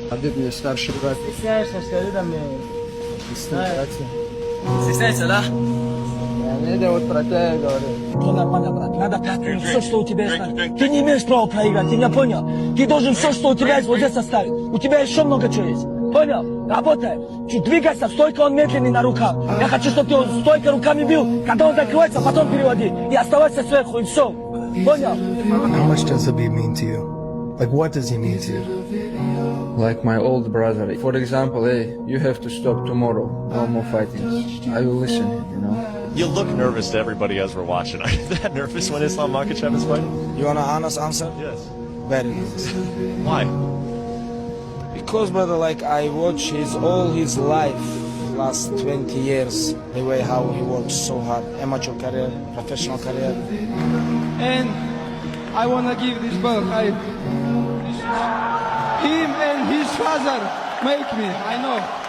Хабиб, мне старший брат. Стесняешься, скажи да мне. Стесняется. Стесняется, да? Я вот про тебя и говорю. Все нормально, брат. Надо пять все, что у тебя есть. Ты не имеешь права проиграть, ты меня понял? Ты должен все, что у тебя есть, вот здесь оставить. У тебя еще много чего есть. Понял? Работай. Чуть двигайся, стойка он медленный на руках. Я хочу, чтобы ты стойка руками бил. Когда он закрывается, потом переводи. И оставайся сверху, и все. Понял? How much does Habib mean to you? Like, what does he mean to you? Like my old brother. For example, hey, you have to stop tomorrow. No more fighting. I will listen, you know. You look nervous to everybody as we're watching. Are you that nervous when Islam Makhachev is fighting? You want an honest answer? Yes. Very nervous. Why? Because, brother, like I watch all his life, last 20 years, the way how he works so hard, amateur career, professional career. And I want to give this belt. Him and his father make me, I know.